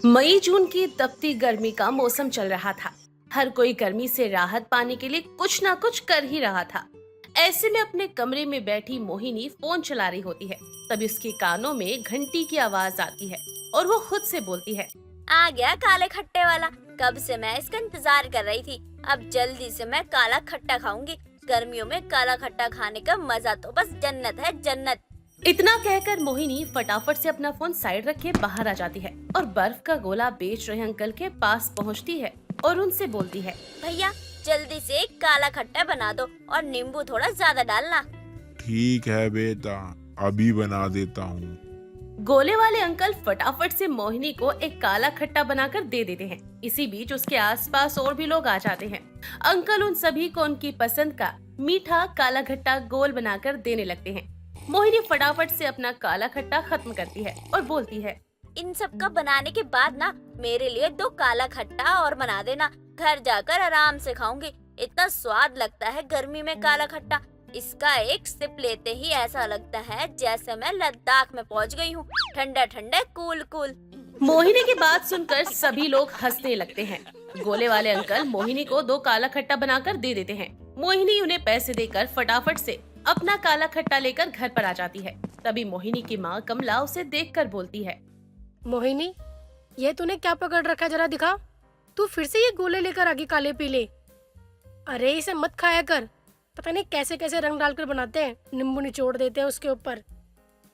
मई जून की तपती गर्मी का मौसम चल रहा था। हर कोई गर्मी से राहत पाने के लिए कुछ ना कुछ कर ही रहा था। ऐसे में अपने कमरे में बैठी मोहिनी फोन चला रही होती है। तभी उसके कानों में घंटी की आवाज आती है और वो खुद से बोलती है। आ गया काले खट्टे वाला। कब से मैं इसका इंतजार कर रही थी। अब जल्दी से मैं काला खट्टा खाऊंगी। गर्मियों में काला खट्टा खाने का मजा तो बस जन्नत है, जन्नत। इतना कहकर मोहिनी फटाफट से अपना फोन साइड रखे बाहर आ जाती है और बर्फ का गोला बेच रहे अंकल के पास पहुंचती है और उनसे बोलती है। भैया जल्दी से एक काला खट्टा बना दो और नींबू थोड़ा ज्यादा डालना। ठीक है बेटा, अभी बना देता हूँ। गोले वाले अंकल फटाफट से मोहिनी को एक काला खट्टा बनाकर दे देते हैं। इसी बीच उसके आसपास और भी लोग आ जाते हैं। अंकल उन सभी को उनकी पसंद का मीठा काला खट्टा गोल बनाकर देने लगते हैं। मोहिनी फटाफट से अपना काला खट्टा खत्म करती है और बोलती है। इन सब का बनाने के बाद ना मेरे लिए 2 काला खट्टा और बना देना। घर जाकर आराम से खाऊंगी। इतना स्वाद लगता है गर्मी में काला खट्टा। इसका एक सिप लेते ही ऐसा लगता है जैसे मैं लद्दाख में पहुंच गई हूँ। ठंडा ठंडा कूल कूल। मोहिनी की बात सुनकर सभी लोग हंसने लगते हैं। गोले वाले अंकल मोहिनी को 2 काला खट्टा बनाकर दे देते हैं। मोहिनी उन्हें पैसे देकर फटाफट से अपना काला खट्टा लेकर घर पर आ जाती है। तभी मोहिनी की माँ कमला उसे देखकर बोलती है। मोहिनी, ये तूने क्या पकड़ रखा है, जरा दिखा। तू फिर से ये गोले लेकर आगे काले पीले। अरे इसे मत खाया कर। पता नहीं कैसे कैसे रंग डालकर बनाते हैं, नींबू निचोड़ देते हैं उसके ऊपर।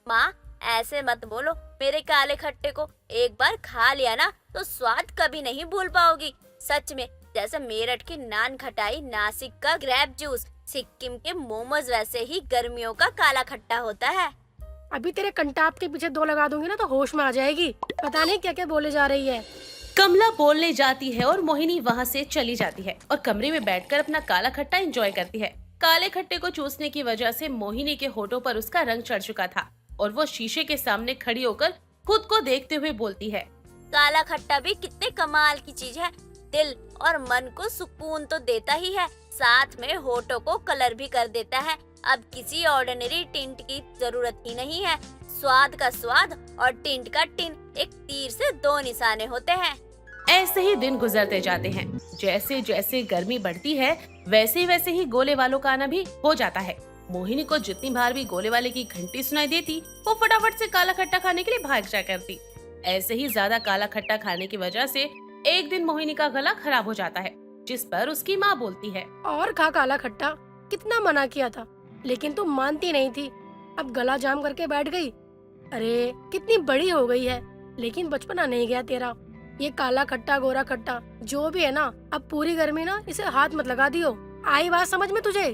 माँ ऐसे मत बोलो। मेरे काले खट्टे को एक बार खा लिया ना तो स्वाद कभी नहीं भूल पाओगी। सच में जैसे मेरठ की नान खटाई, नासिक का ग्रेप जूस, सिक्किम के मोमोज, वैसे ही गर्मियों का काला खट्टा होता है। अभी तेरे कंटाप के पीछे 2 लगा दूंगी ना तो होश में आ जाएगी। पता नहीं क्या क्या बोले जा रही है। कमला बोलने जाती है और मोहिनी वहाँ से चली जाती है और कमरे में बैठकर अपना काला खट्टा एंजॉय करती है। काले खट्टे को चूसने की वजह से मोहिनी के होठों पर उसका रंग चढ़ चुका था और वो शीशे के सामने खड़ी होकर खुद को देखते हुए बोलती है। काला खट्टा भी कितने कमाल की चीज है। दिल और मन को सुकून तो देता ही है, साथ में होठों को कलर भी कर देता है। अब किसी ऑर्डिनरी टिंट की जरूरत ही नहीं है। स्वाद का स्वाद और टिंट का टिंट, एक तीर से 2 निशाने होते हैं। ऐसे ही दिन गुजरते जाते हैं। जैसे जैसे गर्मी बढ़ती है वैसे ही गोले वालों का आना भी हो जाता है। मोहिनी को जितनी बार भी गोले वाले की घंटी सुनाई देती वो फटाफट से काला खट्टा खाने के लिए भाग जाया करती। ऐसे ही ज्यादा काला खट्टा खाने की वजह से एक दिन मोहिनी का गला खराब हो जाता है, जिस पर उसकी माँ बोलती है। और खा काला खट्टा, कितना मना किया था लेकिन तू मानती नहीं थी। अब गला जाम करके बैठ गई। अरे कितनी बड़ी हो गई है लेकिन बचपना नहीं गया तेरा। ये काला खट्टा गोरा खट्टा जो भी है ना, अब पूरी गर्मी ना इसे हाथ मत लगा दियो। आई बात समझ में तुझे?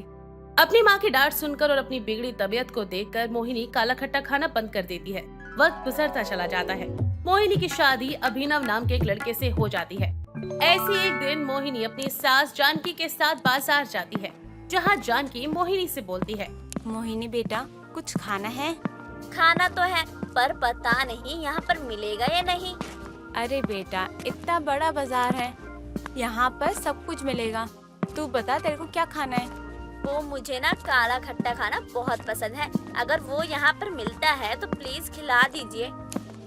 अपनी माँ की डांट सुनकर और अपनी बिगड़ी तबीयत को देखकर मोहिनी काला खट्टा खाना बंद कर देती है। वक्त गुजरता चला जाता है। मोहिनी की शादी अभिनव नाम के एक लड़के से हो जाती है। ऐसी एक दिन मोहिनी अपनी सास जानकी के साथ बाजार जाती है, जहाँ जानकी मोहिनी से बोलती है। मोहिनी बेटा, कुछ खाना है? खाना तो है पर पता नहीं यहाँ पर मिलेगा या नहीं। अरे बेटा, इतना बड़ा बाजार है, यहाँ पर सब कुछ मिलेगा। तू बता तेरे को क्या खाना है? वो मुझे ना काला खट्टा खाना बहुत पसंद है। अगर वो यहाँ पर मिलता है तो प्लीज खिला दीजिए।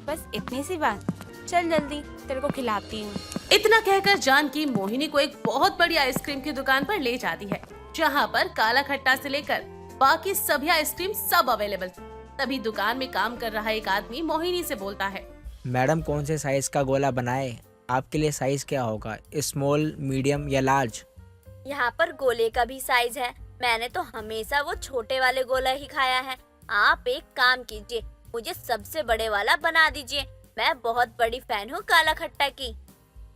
बस इतनी सी बात, चल जल्दी तेरे को खिलाती हूँ। इतना कहकर जानकी मोहिनी को एक बहुत बड़ी आइसक्रीम की दुकान पर ले जाती है, जहाँ पर काला खट्टा से लेकर बाकी सभी आइसक्रीम सब अवेलेबल थी। तभी दुकान में काम कर रहा एक आदमी मोहिनी से बोलता है। मैडम, कौन से साइज का गोला बनाए? आपके लिए साइज क्या होगा, स्मॉल, मीडियम या लार्ज? यहाँ पर गोले का भी साइज है। मैंने तो हमेशा वो छोटे वाले गोला ही खाया है। आप एक काम कीजिए, मुझे सबसे बड़े वाला बना दीजिए। मैं बहुत बड़ी फैन हूँ काला खट्टा की।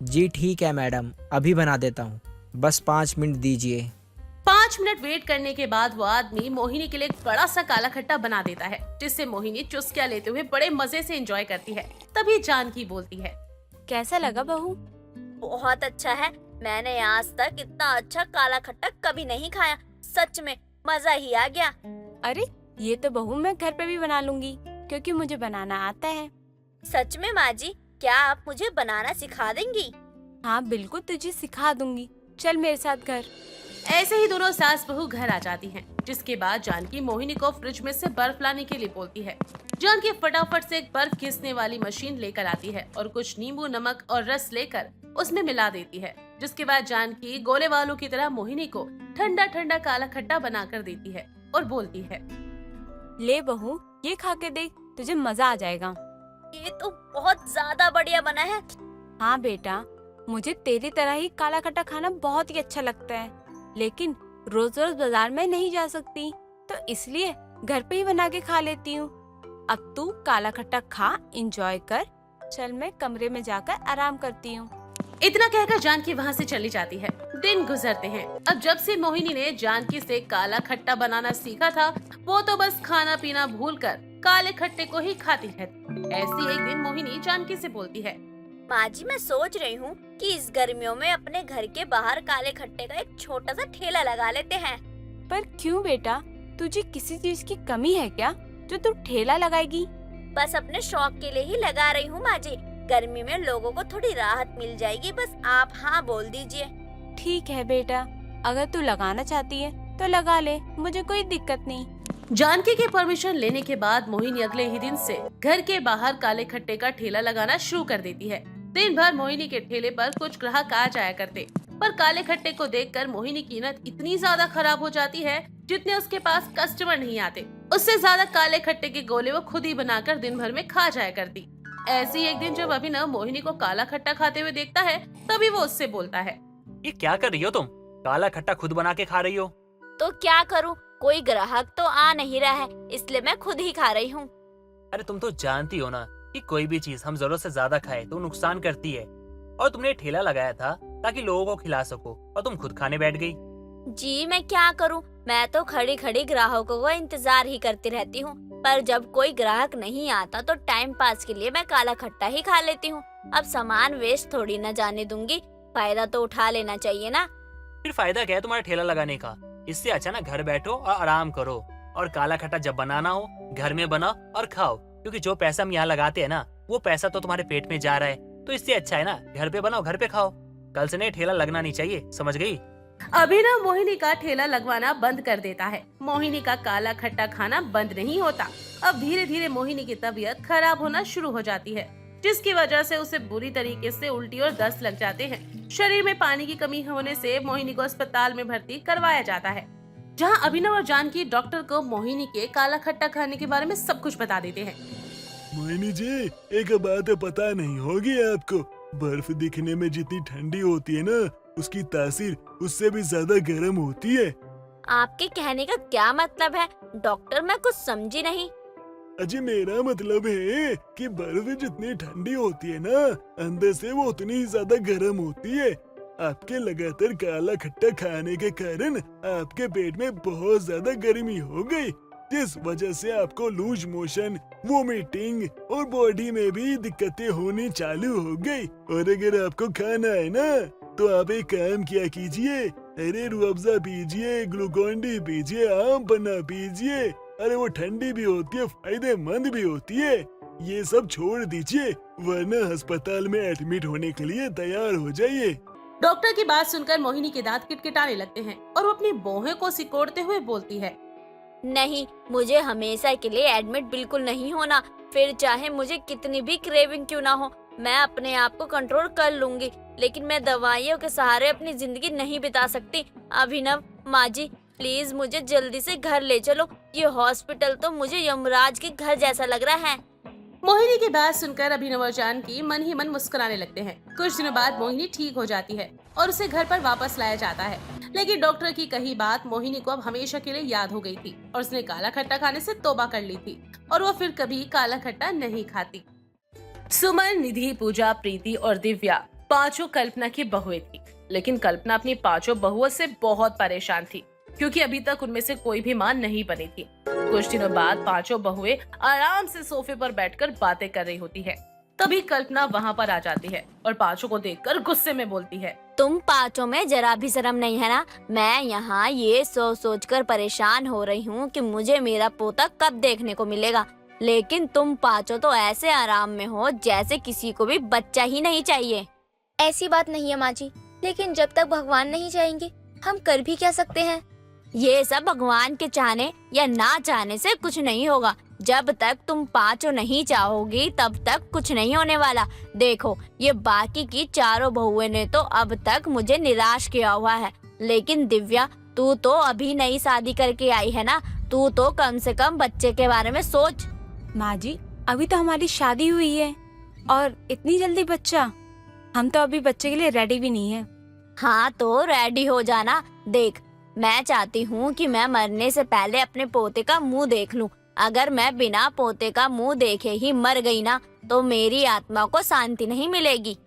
जी ठीक है मैडम, अभी बना देता हूँ, बस 5 मिनट दीजिए। 5 मिनट वेट करने के बाद वो आदमी मोहिनी के लिए एक बड़ा सा काला खट्टा बना देता है, जिससे मोहिनी चुस्कियां लेते हुए बड़े मजे से एंजॉय करती है। तभी जानकी बोलती है। कैसा लगा बहू? बहुत अच्छा है। मैंने आज तक इतना अच्छा काला खट्टा कभी नहीं खाया। सच में मजा ही आ गया। अरे ये तो बहू मैं घर पे भी बना लूंगी, क्योंकि मुझे बनाना आता है। सच में माँ जी, क्या आप मुझे बनाना सिखा देंगी? हाँ बिल्कुल, तुझे सिखा दूंगी। चल मेरे साथ घर। ऐसे ही दोनों सास बहू घर आ जाती हैं, जिसके बाद जानकी मोहिनी को फ्रिज में से बर्फ लाने के लिए बोलती है। जानकी फटाफट से एक बर्फ घिसने वाली मशीन लेकर आती है और कुछ नींबू, नमक और रस लेकर उसमें मिला देती है। जिसके बाद जानकी गोले वालों की तरह मोहिनी को ठंडा ठंडा काला खट्टा बना कर देती है और बोलती है, ले बहू, ये खा के देख, तुझे मजा आ जाएगा। ये तो बहुत ज्यादा बढ़िया बना है। हाँ बेटा, मुझे तेरी तरह ही काला खट्टा खाना बहुत ही अच्छा लगता है, लेकिन रोज रोज बाजार में नहीं जा सकती, तो इसलिए घर पे ही बना के खा लेती हूँ। अब तू काला खट्टा खा, एंजॉय कर। चल मैं कमरे में जाकर आराम करती हूँ। इतना कहकर जानकी वहाँ से चली जाती है। दिन गुजरते हैं। अब जब से मोहिनी ने जानकी से काला खट्टा बनाना सीखा था, वो तो बस खाना पीना भूलकर काले खट्टे को ही खाती रहती। ऐसी एक दिन मोहिनी जानकी से बोलती है, माँ जी, मैं सोच रही हूँ कि इस गर्मियों में अपने घर के बाहर काले खट्टे का एक छोटा सा ठेला लगा लेते हैं। पर क्यों बेटा, तुझे किसी चीज की कमी है क्या जो तू ठेला लगाएगी? बस अपने शौक के लिए ही लगा रही हूँ माँ जी। गर्मी में लोगों को थोड़ी राहत मिल जाएगी, बस आप हाँ बोल दीजिए। ठीक है बेटा, अगर तू लगाना चाहती है तो लगा ले, मुझे कोई दिक्कत नहीं। जानकी के परमिशन लेने के बाद मोहिनी अगले ही दिन से घर के बाहर काले खट्टे का ठेला लगाना शुरू कर देती है। दिन भर मोहिनी के ठेले पर कुछ ग्राहक आ जाया करते, पर काले खट्टे को देखकर मोहिनी की नीयत इतनी ज्यादा खराब हो जाती है जितने उसके पास कस्टमर नहीं आते। उससे ज्यादा काले खट्टे के गोले वो खुद ही बनाकर दिन भर में खा जाया करती। ऐसी एक दिन जब अभिनव मोहिनी को काला खट्टा खाते हुए देखता है, तभी वो उससे बोलता है, ये क्या कर रही हो तुम? काला खट्टा खुद बना के खा रही हो? तो क्या करूँ, कोई ग्राहक तो आ नहीं रहा है, इसलिए मैं खुद ही खा रही हूँ। अरे तुम तो जानती हो ना कि कोई भी चीज हम जरूरत से ज्यादा खाए तो नुकसान करती है। और तुमने ठेला लगाया था ताकि लोगों को खिला सको, और तुम खुद खाने बैठ गई। जी मैं क्या करूँ, मैं तो खड़ी खड़ी ग्राहकों का इंतजार ही करती रहती हूँ, पर जब कोई ग्राहक नहीं आता तो टाइम पास के लिए मैं काला खट्टा ही खा लेती हूँ। अब सामान वेस्ट थोड़ी न जाने दूंगी, फायदा तो उठा लेना चाहिए ना। फिर फायदा क्या है तुम्हारा ठेला लगाने का? इससे अच्छा ना घर बैठो और आराम करो, और काला खट्टा जब बनाना हो घर में बनाओ और खाओ, क्योंकि जो पैसा हम यहाँ लगाते हैं ना, वो पैसा तो तुम्हारे पेट में जा रहा है। तो इससे अच्छा है ना घर पे बनाओ, घर पे खाओ। कल से नहीं ठेला लगना नहीं चाहिए, समझ गई? अभिनव मोहिनी का ठेला लगवाना बंद कर देता है। मोहिनी का काला खट्टा खाना बंद नहीं होता। अब धीरे धीरे मोहिनी की तबीयत खराब होना शुरू हो जाती है, जिसकी वजह से उसे बुरी तरीके से उल्टी और दस्त लग जाते हैं। शरीर में पानी की कमी होने से मोहिनी को अस्पताल में भर्ती करवाया जाता है, जहां अभिनव और जानकी डॉक्टर को मोहिनी के काला खट्टा खाने के बारे में सब कुछ बता देते हैं। मोहिनी जी, एक बात पता नहीं होगी आपको, बर्फ दिखने में जितनी ठंडी होती है ना, उसकी तासीर उससे भी ज्यादा गर्म होती है। आपके कहने का क्या मतलब है डॉक्टर, मैं कुछ समझी नहीं। अजी मेरा मतलब है कि बर्फ जितनी ठंडी होती है ना, अंदर से वो उतनी ही ज्यादा गर्म होती है। आपके लगातार काला खट्टा खाने के कारण आपके पेट में बहुत ज्यादा गर्मी हो गई, जिस वजह से आपको लूज मोशन, वोमिटिंग और बॉडी में भी दिक्कतें होनी चालू हो गई। और अगर आपको खाना है ना, तो आप एक काम किया कीजिए, अरे रूह अफ़ज़ा पीजिए, ग्लूकोन डी पीजिए, आम पन्ना पीजिए। अरे वो ठंडी भी होती है, फायदेमंद भी होती है। ये सब छोड़ दीजिए, वरना अस्पताल में एडमिट होने के लिए तैयार हो जाइए। डॉक्टर की बात सुनकर मोहिनी के दांत किटकिटाने लगते हैं और वो अपनी भौहें को सिकोड़ते हुए बोलती है, नहीं, मुझे हमेशा के लिए एडमिट बिल्कुल नहीं होना। फिर चाहे मुझे कितनी भी क्रेविंग क्यों ना हो, मैं अपने आप को कंट्रोल कर लूंगी, लेकिन मैं दवाइयों के सहारे अपनी जिंदगी नहीं बिता सकती। अभिनव, माँ जी, प्लीज मुझे जल्दी से घर ले चलो। ये हॉस्पिटल तो मुझे यमराज के घर जैसा लग रहा है। मोहिनी की बात सुनकर अभिनव और जानकी मन ही मन मुस्कुराने लगते हैं। कुछ दिनों बाद मोहिनी ठीक हो जाती है और उसे घर पर वापस लाया जाता है, लेकिन डॉक्टर की कही बात मोहिनी को अब हमेशा के लिए याद हो गई थी और उसने काला खट्टा खाने से तौबा कर ली थी और वो फिर कभी काला खट्टा नहीं खाती। सुमन, निधि, पूजा, प्रीति और दिव्या पांचों कल्पना की बहुएं थी, लेकिन कल्पना अपनी पांचों बहुओं से बहुत परेशान थी, क्योंकि अभी तक उनमें से कोई भी मां नहीं बनी थी। कुछ दिनों बाद पांचों बहुएं आराम से सोफे पर बैठकर बातें कर रही होती है। तभी कल्पना वहां पर आ जाती है और पांचों को देखकर गुस्से में बोलती है, तुम पांचों में जरा भी शर्म नहीं है ना? मैं यहाँ ये सोच कर परेशान हो रही हूँ कि मुझे मेरा पोता कब देखने को मिलेगा, लेकिन तुम पांचों तो ऐसे आराम में हो जैसे किसी को भी बच्चा ही नहीं चाहिए। ऐसी बात नहीं है माँ जी, लेकिन जब तक भगवान नहीं चाहेंगे हम कर भी क्या सकते हैं? ये सब भगवान के चाहने या ना चाहने से कुछ नहीं होगा। जब तक तुम पांचों नहीं चाहोगी तब तक कुछ नहीं होने वाला। देखो, ये बाकी की चारों बहुएं ने तो अब तक मुझे निराश किया हुआ है, लेकिन दिव्या, तू तो अभी नई शादी करके आई है ना, तू तो कम से कम बच्चे के बारे में सोच। माँ जी, अभी तो हमारी शादी हुई है और इतनी जल्दी बच्चा? हम तो अभी बच्चे के लिए रेडी भी नहीं है। हाँ तो रेडी हो जाना। देख, मैं चाहती हूँ कि मैं मरने से पहले अपने पोते का मुंह देख लूँ। अगर मैं बिना पोते का मुंह देखे ही मर गई ना, तो मेरी आत्मा को शांति नहीं मिलेगी।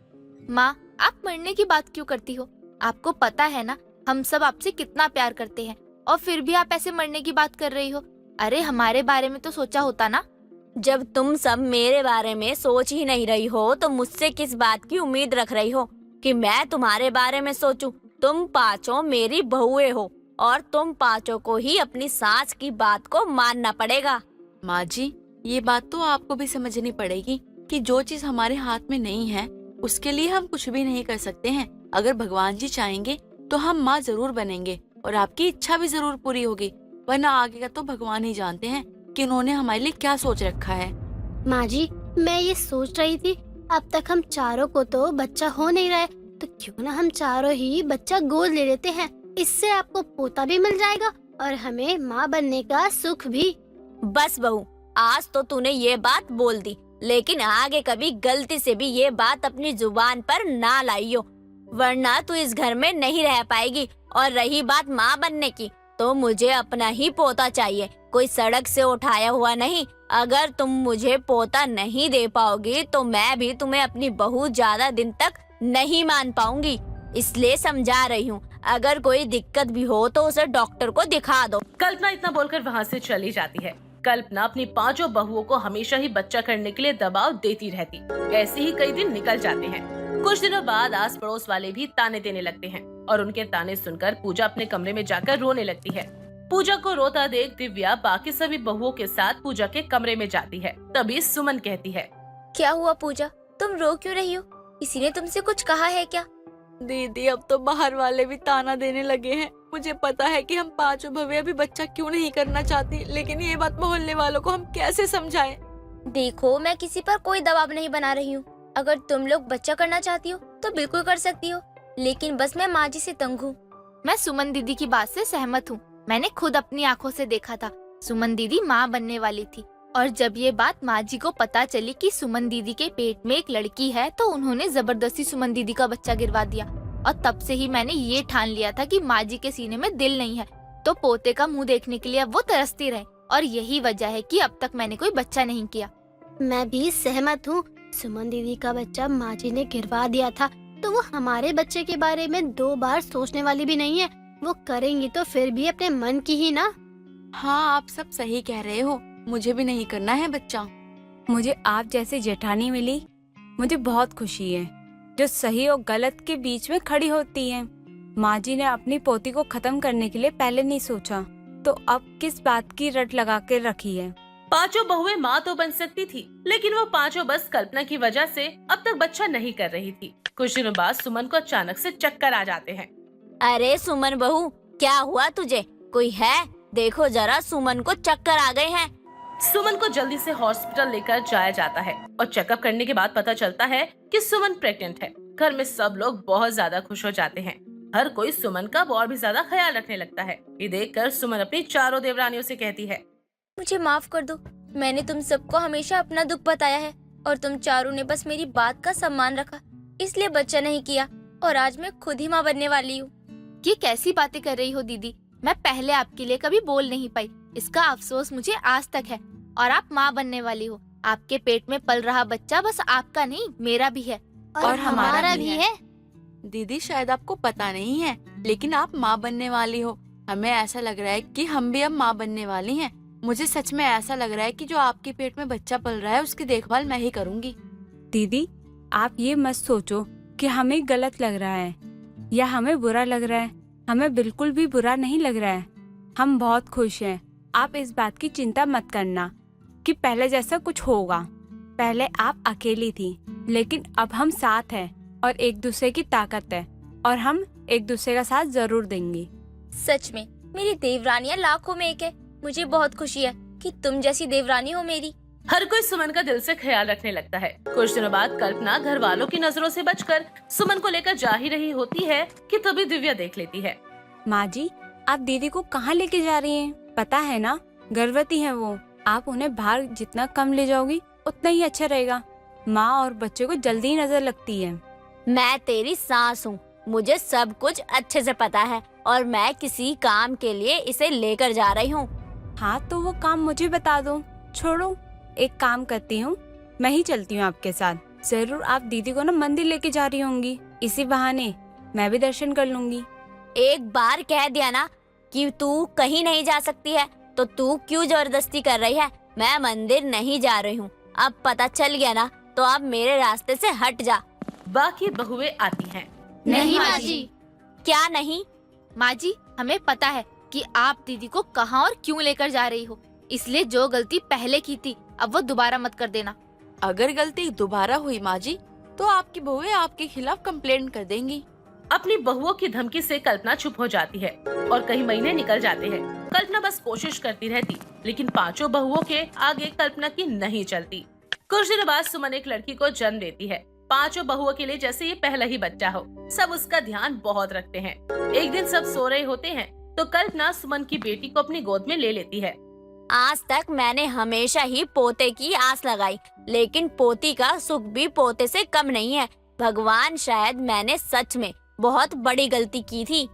माँ, आप मरने की बात क्यों करती हो? आपको पता है ना हम सब आपसे कितना प्यार करते हैं, और फिर भी आप ऐसे मरने की बात कर रही हो। अरे हमारे बारे में तो सोचा होता ना। जब तुम सब मेरे बारे में सोच ही नहीं रही हो तो मुझसे किस बात की उम्मीद रख रही हो कि मैं तुम्हारे बारे में सोचूं? तुम पांचों मेरी बहुएं हो और तुम पांचों को ही अपनी सास की बात को मानना पड़ेगा। माँ जी, ये बात तो आपको भी समझनी पड़ेगी कि जो चीज हमारे हाथ में नहीं है उसके लिए हम कुछ भी नहीं कर सकते हैं। अगर भगवान जी चाहेंगे तो हम माँ जरूर बनेंगे और आपकी इच्छा भी जरूर पूरी होगी, वरना आगे का तो भगवान ही जानते हैं कि उन्होंने हमारे लिए क्या सोच रखा है। माँ जी, मैं ये सोच रही थी, अब तक हम चारों को तो बच्चा हो नहीं रहा है, तो क्यों ना हम चारों ही बच्चा गोद ले लेते हैं। इससे आपको पोता भी मिल जाएगा और हमें माँ बनने का सुख भी। बस बहू, आज तो तूने ये बात बोल दी, लेकिन आगे कभी गलती से भी ये बात अपनी जुबान पर ना लाइयो, वरना तू इस घर में नहीं रह पाएगी। और रही बात माँ बनने की, तो मुझे अपना ही पोता चाहिए, कोई सड़क से उठाया हुआ नहीं। अगर तुम मुझे पोता नहीं दे पाओगी तो मैं भी तुम्हें अपनी बहू ज्यादा दिन तक नहीं मान पाऊंगी। इसलिए समझा रही हूँ, अगर कोई दिक्कत भी हो तो उसे डॉक्टर को दिखा दो। कल्पना इतना बोलकर वहाँ से चली जाती है। कल्पना अपनी पांचों बहुओं को हमेशा ही बच्चा करने के लिए दबाव देती रहती। ऐसे ही कई दिन निकल जाते हैं। कुछ दिनों बाद आस पड़ोस वाले भी ताने देने लगते हैं और उनके ताने सुनकर पूजा अपने कमरे में जाकर रोने लगती है। पूजा को रोता देख दिव्या बाकी सभी बहुओं के साथ पूजा के कमरे में जाती है। तभी सुमन कहती है, क्या हुआ पूजा, तुम रो क्यों रही हो? किसी ने तुमसे कुछ कहा है क्या? दीदी, अब तो बाहर वाले भी ताना देने लगे हैं। मुझे पता है कि हम पांचों भवे अभी बच्चा क्यों नहीं करना चाहती, लेकिन ये बात मोहल्ले वालों को हम कैसे समझाएं? देखो, मैं किसी पर कोई दबाव नहीं बना रही हूँ। अगर तुम लोग बच्चा करना चाहती हो तो बिल्कुल कर सकती हो, लेकिन बस मैं माँ जी से तंग हूँ। मैं सुमन दीदी की बात से सहमत हूँ। मैंने खुद अपनी आंखों से देखा था, सुमन दीदी माँ बनने वाली थी, और जब ये बात माँ जी को पता चली कि सुमन दीदी के पेट में एक लड़की है तो उन्होंने जबरदस्ती सुमन दीदी का बच्चा गिरवा दिया। और तब से ही मैंने ये ठान लिया था कि माँ जी के सीने में दिल नहीं है, तो पोते का मुंह देखने के लिए अब वो तरसती रहे, और यही वजह है कि अब तक मैंने कोई बच्चा नहीं किया। मैं भी सहमत हूँ। सुमन दीदी का बच्चा माँ जी ने गिरवा दिया था, तो वो हमारे बच्चे के बारे में 2 बार सोचने वाली भी नहीं है। वो करेंगी तो फिर भी अपने मन की ही ना। हाँ, आप सब सही कह रहे हो, मुझे भी नहीं करना है बच्चा। मुझे आप जैसे जेठानी मिली, मुझे बहुत खुशी है, जो सही और गलत के बीच में खड़ी होती है। माँ जी ने अपनी पोती को खत्म करने के लिए पहले नहीं सोचा, तो अब किस बात की रट लगा के रखी है। पांचों बहुएं माँ तो बन सकती थी, लेकिन वो पांचों बस कल्पना की वजह से अब तक बच्चा नहीं कर रही थी। कुछ दिनों बाद सुमन को अचानक से चक्कर आ जाते हैं। अरे सुमन बहू, क्या हुआ तुझे? कोई है? देखो जरा, सुमन को चक्कर आ गए हैं। सुमन को जल्दी से हॉस्पिटल लेकर जाया जाता है और चेकअप करने के बाद पता चलता है कि सुमन प्रेग्नेंट है। घर में सब लोग बहुत ज्यादा खुश हो जाते हैं। हर कोई सुमन का और भी ज्यादा ख्याल रखने लगता है। ये देखकर सुमन अपनी चारों देवरानियों से कहती है, मुझे माफ कर दो, मैंने तुम सबको हमेशा अपना दुख बताया है और तुम चारों ने बस मेरी बात का सम्मान रखा, इसलिए बच्चा नहीं किया, और आज मैं खुद ही माँ बनने वाली हूँ। ये कैसी बातें कर रही हो दीदी? मैं पहले आपके लिए कभी बोल नहीं पाई, इसका अफसोस मुझे आज तक है। और आप माँ बनने वाली हो, आपके पेट में पल रहा बच्चा बस आपका नहीं, मेरा भी है और हमारा भी है। दीदी, शायद आपको पता नहीं है, लेकिन आप माँ बनने वाली हो। हमें ऐसा लग रहा है कि हम भी अब माँ बनने वाली हैं। मुझे सच में ऐसा लग रहा है कि जो आपके पेट में बच्चा पल रहा है उसकी देखभाल मैं ही करूँगी। दीदी, आप ये मत सोचो कि हमें गलत लग रहा है या हमें बुरा लग रहा है। हमें बिल्कुल भी बुरा नहीं लग रहा है, हम बहुत खुश हैं। आप इस बात की चिंता मत करना कि पहले जैसा कुछ होगा। पहले आप अकेली थी, लेकिन अब हम साथ हैं और एक दूसरे की ताकत है, और हम एक दूसरे का साथ जरूर देंगी। सच में मेरी देवरानियां लाखों में एक है। मुझे बहुत खुशी है कि तुम जैसी देवरानी हो मेरी। हर कोई सुमन का दिल से ख्याल रखने लगता है। कुछ दिनों बाद कल्पना घर वालों की नजरों से बचकर सुमन को लेकर जा ही रही होती है कि तभी दिव्या देख लेती है। माँ जी, आप दीदी को कहाँ लेके जा रही हैं? पता है ना, गर्भवती हैं वो। आप उन्हें बाहर जितना कम ले जाओगी उतना ही अच्छा रहेगा। माँ और बच्चे को जल्दी ही नजर लगती है। मैं तेरी सास हूँ, मुझे सब कुछ अच्छे से पता है और मैं किसी काम के लिए इसे लेकर जा रही हूँ। हाँ तो वो काम मुझे बता दो। छोड़ो, एक काम करती हूँ, मैं ही चलती हूँ आपके साथ। जरूर आप दीदी को ना मंदिर लेके जा रही होंगी, इसी बहाने मैं भी दर्शन कर लूंगी। एक बार कह दिया ना कि तू कहीं नहीं जा सकती है, तो तू क्यों जबरदस्ती कर रही है? मैं मंदिर नहीं जा रही हूँ। अब पता चल गया ना, तो अब मेरे रास्ते से हट जा। बाकी बहुएं आती हैं। नहीं माँ जी। क्या नहीं? माँ जी, हमें पता है कि आप दीदी को कहाँ और क्यों लेकर जा रही हो, इसलिए जो गलती पहले की थी अब वो दोबारा मत कर देना। अगर गलती दोबारा हुई माँ जी, तो आपकी बहुएं आपके खिलाफ कंप्लेंट कर देंगी। अपनी बहुओं की धमकी से कल्पना चुप हो जाती है और कई महीने निकल जाते हैं। कल्पना बस कोशिश करती रहती, लेकिन पांचों बहुओं के आगे कल्पना की नहीं चलती। कुछ दिनों बाद सुमन एक लड़की को जन्म देती है। पांचों बहुओं के लिए जैसे ये पहला ही बच्चा हो, सब उसका ध्यान बहुत रखते हैं। एक दिन सब सो रहे होते हैं तो कल्पना सुमन की बेटी को अपनी गोद में ले लेती है। आज तक मैंने हमेशा ही पोते की आस लगाई, लेकिन पोती का सुख भी पोते से कम नहीं है। भगवान, शायद मैंने सच में बहुत बड़ी गलती की थी।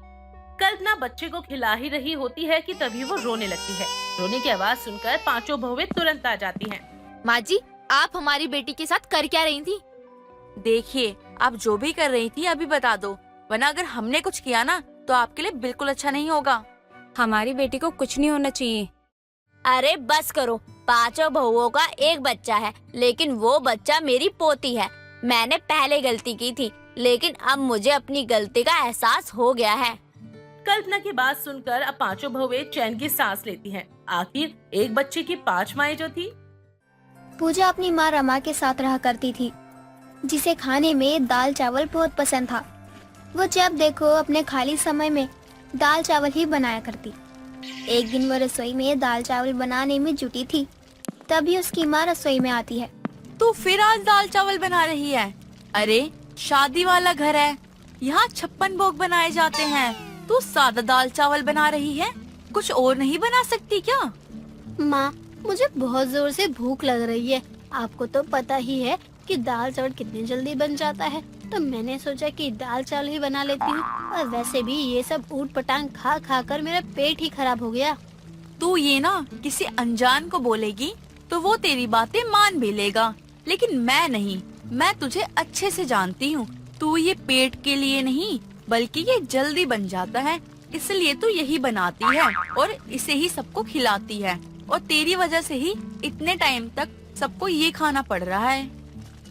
कल्पना बच्चे को खिला ही रही होती है कि तभी वो रोने लगती है। रोने की आवाज सुनकर पांचों बहुएं तुरंत आ जाती हैं। माँ जी, आप हमारी बेटी के साथ कर क्या रही थी? देखिए, आप जो भी कर रही थी अभी बता दो, वरना अगर हमने कुछ किया ना तो आपके लिए बिल्कुल अच्छा नहीं होगा। हमारी बेटी को कुछ नहीं होना चाहिए। अरे बस करो, पांचों बहुओं का एक बच्चा है, लेकिन वो बच्चा मेरी पोती है। मैंने पहले गलती की थी, लेकिन अब मुझे अपनी गलती का एहसास हो गया है। कल्पना की बात सुनकर अब पांचों बहुएं चैन की सांस लेती हैं। आखिर एक बच्चे की 5 माएं जो थी। पूजा अपनी माँ रमा के साथ रहा करती थी, जिसे खाने में दाल चावल बहुत पसंद था। वो जब देखो अपने खाली समय में दाल चावल ही बनाया करती। एक दिन वो रसोई में दाल चावल बनाने में जुटी थी, तभी उसकी माँ रसोई में आती है। तू फिर आज दाल चावल बना रही है? अरे शादी वाला घर है, यहाँ 56 भोग बनाए जाते हैं। तू सादा दाल चावल बना रही है, कुछ और नहीं बना सकती क्या? माँ, मुझे बहुत जोर से भूख लग रही है। आपको तो पता ही है कि दाल चावल कितनी जल्दी बन जाता है, तो मैंने सोचा कि दाल चावल ही बना लेती हूँ। और वैसे भी ये सब ऊट पटांग खा खा कर मेरा पेट ही खराब हो गया। तू ये ना किसी अनजान को बोलेगी तो वो तेरी बातें मान भी लेगा, लेकिन मैं नहीं। मैं तुझे अच्छे से जानती हूँ। तू ये पेट के लिए नहीं, बल्कि ये जल्दी बन जाता है, इसलिए तू यही बनाती है और इसे ही सबको खिलाती है। और तेरी वजह से ही इतने टाइम तक सबको ये खाना पड़ रहा है।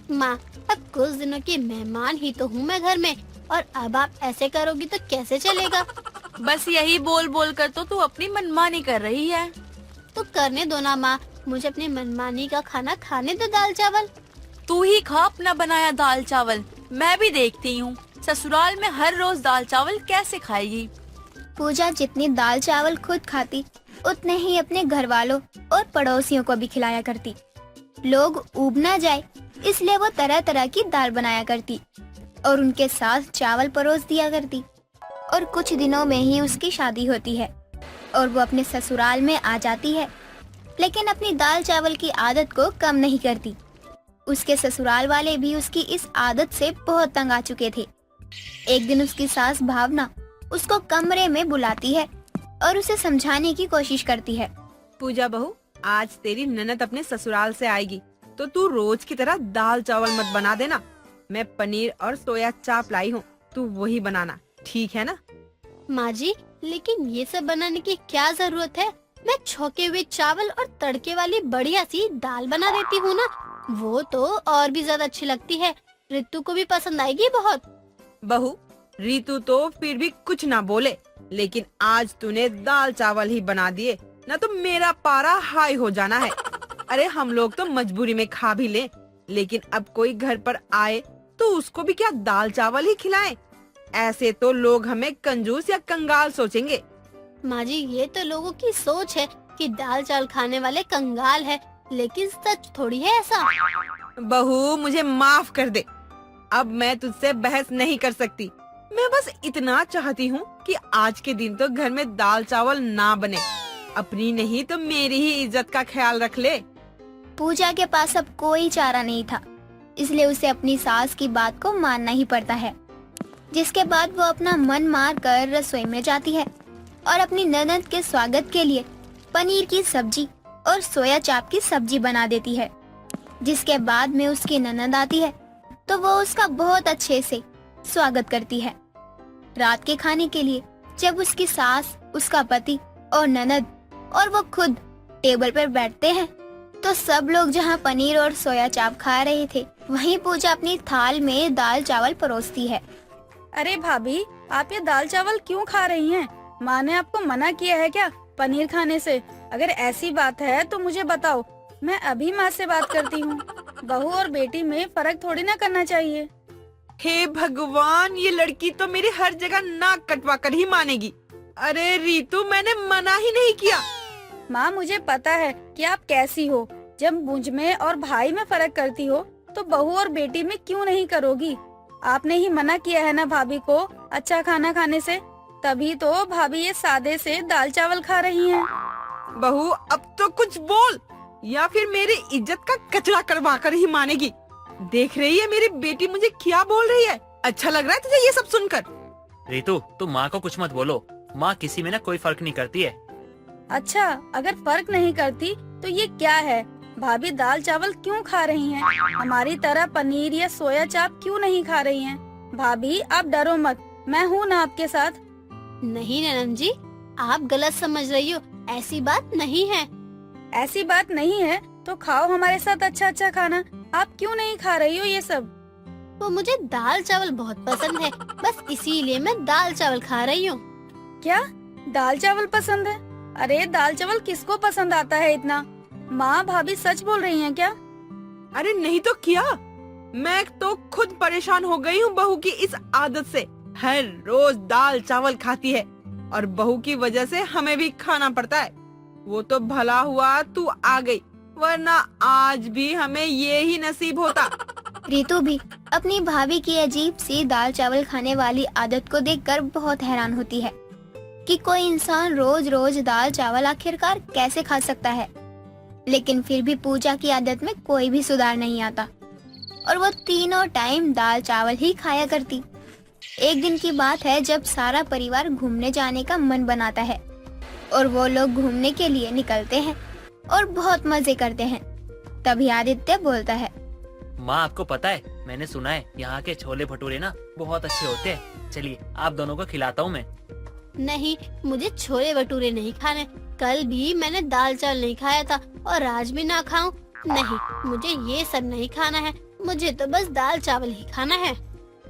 माँ, अब कुछ दिनों की मेहमान ही तो हूँ मैं घर में, और अब आप ऐसे करोगी तो कैसे चलेगा? बस यही बोल बोल कर तो तू अपनी मनमानी कर रही है। तो करने दो ना माँ, मुझे अपनी मनमानी का खाना खाने दो। दाल चावल तू ही खा अपना बनाया दाल चावल, मैं भी देखती हूँ ससुराल में हर रोज दाल चावल कैसे खाएगी। पूजा जितनी दाल चावल खुद खाती, उतने ही अपने घर वालों और पड़ोसियों को भी खिलाया करती। लोग ऊब ना जाए, इसलिए वो तरह तरह की दाल बनाया करती और उनके साथ चावल परोस दिया करती। और कुछ दिनों में ही उसकी शादी होती है और वो अपने ससुराल में आ जाती है, लेकिन अपनी दाल चावल की आदत को कम नहीं करती। उसके ससुराल वाले भी उसकी इस आदत से बहुत तंग आ चुके थे। एक दिन उसकी सास भावना उसको कमरे में बुलाती है और उसे समझाने की कोशिश करती है। पूजा बहू, आज तेरी ननद अपने ससुराल से आएगी, तो तू रोज की तरह दाल चावल मत बना देना। मैं पनीर और सोया चाप लाई हूँ, तू वही बनाना, ठीक है ना? माँ जी, लेकिन ये सब बनाने की क्या जरूरत है? मैं छौके हुए चावल और तड़के वाली बढ़िया सी दाल बना देती हूँ ना, वो तो और भी ज्यादा अच्छी लगती है। रितु को भी पसंद आएगी बहुत। बहू, रीतू तो फिर भी कुछ ना बोले, लेकिन आज तूने दाल चावल ही बना दिए ना तो मेरा पारा हाई हो जाना है। अरे हम लोग तो मजबूरी में खा भी ले, लेकिन अब कोई घर पर आए तो उसको भी क्या दाल चावल ही खिलाएं? ऐसे तो लोग हमें कंजूस या कंगाल सोचेंगे। माँ जी, ये तो लोगों की सोच है कि दाल चावल खाने वाले कंगाल है, लेकिन सच थोड़ी है ऐसा। बहू मुझे माफ कर दे, अब मैं तुझसे बहस नहीं कर सकती। मैं बस इतना चाहती हूँ कि आज के दिन तो घर में दाल चावल ना बने। अपनी नहीं तो मेरी ही इज्जत का ख्याल रख ले। पूजा के पास अब कोई चारा नहीं था, इसलिए उसे अपनी सास की बात को मानना ही पड़ता है। जिसके बाद वो अपना मन मार कर रसोई में जाती है और अपनी ननद के स्वागत के लिए पनीर की सब्जी और सोया चाप की सब्जी बना देती है। जिसके बाद में उसकी ननद आती है तो वो उसका बहुत अच्छे से स्वागत करती है। रात के खाने के लिए जब उसकी सास, उसका पति और ननद और वो खुद टेबल पर बैठते हैं तो सब लोग जहाँ पनीर और सोया चाप खा रहे थे, वहीं पूजा अपनी थाल में दाल चावल परोसती है। अरे भाभी, आप ये दाल चावल क्यों खा रही हैं? माँ ने आपको मना किया है क्या पनीर खाने से? अगर ऐसी बात है तो मुझे बताओ, मैं अभी माँ से बात करती हूँ। बहू और बेटी में फर्क थोड़ी ना करना चाहिए। हे भगवान, ये लड़की तो मेरी हर जगह नाक कटवा कर ही मानेगी। अरे रीतू, मैंने मना ही नहीं किया। माँ, मुझे पता है कि आप कैसी हो। जब मुझ में और भाई में फर्क करती हो तो बहू और बेटी में क्यों नहीं करोगी? आपने ही मना किया है ना भाभी को अच्छा खाना खाने से, तभी तो भाभी ये सादे से दाल चावल खा रही हैं। बहू अब तो कुछ बोल, या फिर मेरी इज्जत का कचरा करवा कर ही मानेगी। देख रही है मेरी बेटी मुझे क्या बोल रही है? अच्छा लग रहा है तुझे ये सब सुनकर? रितु, तुम माँ को कुछ मत बोलो। माँ किसी में ना कोई फर्क नहीं करती है। अच्छा, अगर फर्क नहीं करती तो ये क्या है? भाभी दाल चावल क्यों खा रही हैं? हमारी तरह पनीर या सोया चाप क्यों नहीं खा रही हैं? भाभी आप डरो मत, मैं हूँ ना आपके साथ। नहीं ननद जी, आप गलत समझ रही हो, ऐसी बात नहीं है। ऐसी बात नहीं है तो खाओ हमारे साथ अच्छा अच्छा खाना। आप क्यों नहीं खा रही हो ये सब? वो मुझे दाल चावल बहुत पसंद है, बस इसीलिए मैं दाल चावल खा रही हूँ। क्या दाल चावल पसंद है? अरे दाल चावल किसको पसंद आता है इतना? माँ भाभी सच बोल रही हैं क्या? अरे नहीं तो क्या, मैं तो खुद परेशान हो गई हूँ बहू की इस आदत से। हर रोज दाल चावल खाती है और बहू की वजह से हमें भी खाना पड़ता है। वो तो भला हुआ तू आ गई, वरना आज भी हमें ये ही नसीब होता। रीतू भी अपनी भाभी की अजीब सी दाल चावल खाने वाली आदत को देखकर बहुत हैरान होती है कि कोई इंसान रोज रोज दाल चावल आखिरकार कैसे खा सकता है। लेकिन फिर भी पूजा की आदत में कोई भी सुधार नहीं आता और वो तीनों टाइम दाल चावल ही खाया करती। एक दिन की बात है जब सारा परिवार घूमने जाने का मन बनाता है और वो लोग घूमने के लिए निकलते हैं और बहुत मजे करते हैं। तभी आदित्य बोलता है, माँ आपको पता है, मैंने सुना है यहाँ के छोले भटूरे ना बहुत अच्छे होते हैं। चलिए आप दोनों को खिलाता हूँ मैं। नहीं, मुझे छोले भटूरे नहीं खाने। कल भी मैंने दाल चावल नहीं खाया था और आज भी ना खाऊं। नहीं, मुझे ये सब नहीं खाना है, मुझे तो बस दाल चावल ही खाना है।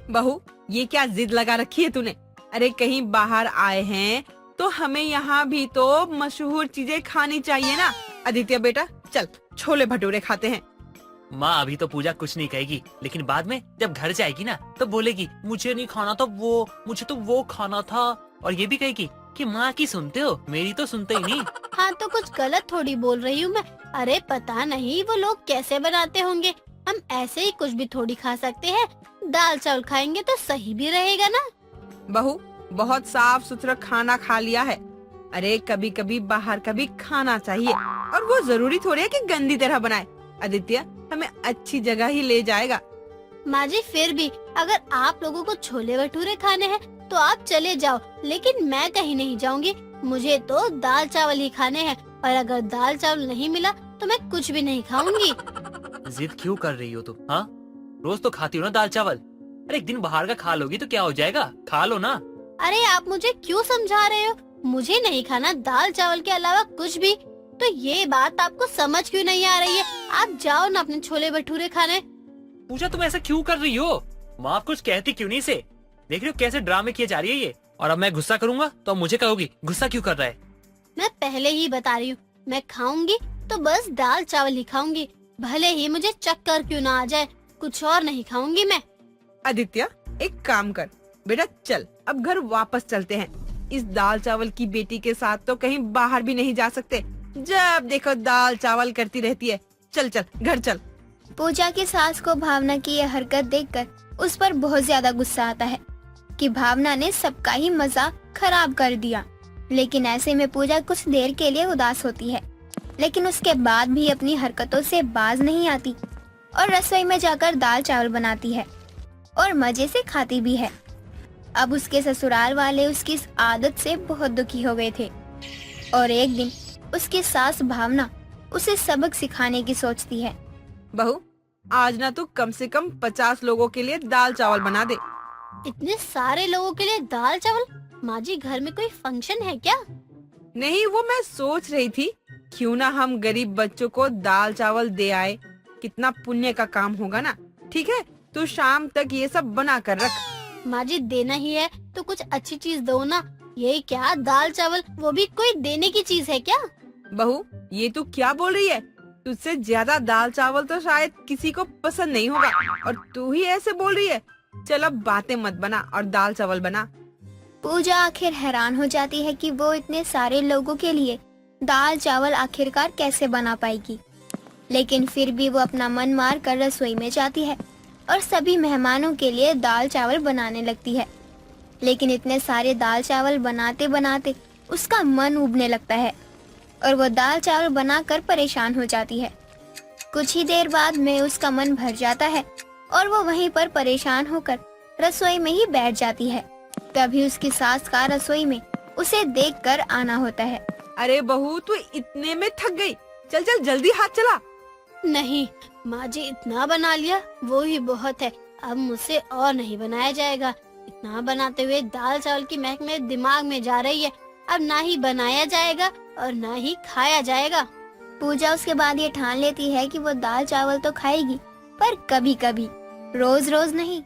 बहू ये क्या जिद लगा रखी है तूने? अरे कहीं बाहर आए हैं तो हमें यहाँ भी तो मशहूर चीजें खानी चाहिए ना। आदित्य बेटा चल छोले भटूरे खाते हैं। माँ अभी तो पूजा कुछ नहीं कहेगी, लेकिन बाद में जब घर जाएगी ना तो बोलेगी मुझे नहीं खाना था वो, मुझे तो वो खाना था। और ये भी कहेगी कि माँ की सुनते हो, मेरी तो सुनते ही नहीं। हाँ तो कुछ गलत थोड़ी बोल रही हूँ मैं। अरे पता नहीं वो लोग कैसे बनाते होंगे, हम ऐसे ही कुछ भी थोड़ी खा सकते हैं। दाल चावल खाएंगे तो सही भी रहेगा ना। बहू बहुत साफ सुथरा खाना खा लिया है। अरे कभी कभी बाहर का भी खाना चाहिए, और वो जरूरी थोड़ी है कि गंदी तरह बनाए। आदित्य हमें अच्छी जगह ही ले जाएगा। माँ जी फिर भी अगर आप लोगों को छोले भटूरे खाने हैं तो आप चले जाओ, लेकिन मैं कहीं नहीं जाऊंगी। मुझे तो दाल चावल ही खाने हैं और अगर दाल चावल नहीं मिला तो मैं कुछ भी नहीं खाऊंगी। जिद क्यों कर रही हो तुम? हाँ रोज तो खाती हो ना दाल चावल। अरे एक दिन बाहर का खा लोगी तो क्या हो जाएगा, खा लो ना। अरे आप मुझे क्यों समझा रहे हो? मुझे नहीं खाना दाल चावल के अलावा कुछ भी। तो ये बात आपको समझ क्यों नहीं आ रही है? आप जाओ ना अपने छोले भटूरे खाने। पूजा तुम ऐसा क्यों कर रही हो? माँ कुछ कहती क्यों नहीं से? देख रही हो कैसे ड्रामे किए जा रही है ये। और अब मैं गुस्सा करूंगा तो अब मुझे कहोगी गुस्सा क्यों कर रहा है। मैं पहले ही बता रही हूँ, मैं खाऊंगी तो बस दाल चावल ही खाऊंगी, भले ही मुझे चक्कर क्यों ना आ जाए, कुछ और नहीं खाऊंगी मैं। आदित्य एक काम कर, बेटा चल अब घर वापस चलते हैं। इस दाल चावल की बेटी के साथ तो कहीं बाहर भी नहीं जा सकते। जब देखो दाल चावल करती रहती है। चल चल घर चल। पूजा की सास को भावना की यह हरकत देखकर उस पर बहुत ज्यादा गुस्सा आता है कि भावना ने सबका ही मजाक खराब कर दिया। लेकिन ऐसे में पूजा कुछ देर के लिए उदास होती है, लेकिन उसके बाद भी अपनी हरकतों से बाज नहीं आती और रसोई में जाकर दाल चावल बनाती है और मजे से खाती भी है। अब उसके ससुराल वाले उसकी इस आदत से बहुत दुखी हो गए थे और एक दिन उसकी सास भावना उसे सबक सिखाने की सोचती है। बहू आज ना तू कम से कम 50 लोगों के लिए दाल चावल बना दे। इतने सारे लोगों के लिए दाल चावल? माँ जी घर में कोई फंक्शन है क्या? नहीं वो मैं सोच रही थी क्यों ना हम गरीब बच्चों को दाल चावल दे आए। कितना पुण्य का काम होगा ना। ठीक है तू शाम तक ये सब बना कर रख। माँ जी देना ही है तो कुछ अच्छी चीज दो ना। ये क्या दाल चावल, वो भी कोई देने की चीज है क्या? बहू ये तू क्या बोल रही है? तुझसे ज्यादा दाल चावल तो शायद किसी को पसंद नहीं होगा और तू ही ऐसे बोल रही है। चल अब बातें मत बना और दाल चावल बना। पूजा आखिर हैरान हो जाती है कि वो इतने सारे लोगों के लिए दाल चावल आखिरकार कैसे बना पाएगी। लेकिन फिर भी वो अपना मन मार कर रसोई में जाती है और सभी मेहमानों के लिए दाल चावल बनाने लगती है। लेकिन इतने सारे दाल चावल बनाते बनाते उसका मन उबने लगता है और वो दाल चावल बनाकर परेशान हो जाती है। कुछ ही देर बाद में उसका मन भर जाता है और वो वहीं पर परेशान होकर रसोई में ही बैठ जाती है। तभी उसकी सास का रसोई में उसे देखकर आना होता है। अरे बहू तू इतने में थक गई। चल चल जल्दी हाथ चला। नहीं माँ जी इतना बना लिया वो ही बहुत है। अब मुझसे और नहीं बनाया जाएगा। इतना बनाते हुए दाल चावल की महक मेरे दिमाग में जा रही है। अब ना ही बनाया जाएगा और ना ही खाया जाएगा। पूजा उसके बाद ये ठान लेती है कि वो दाल चावल तो खाएगी पर कभी कभी, रोज रोज नहीं।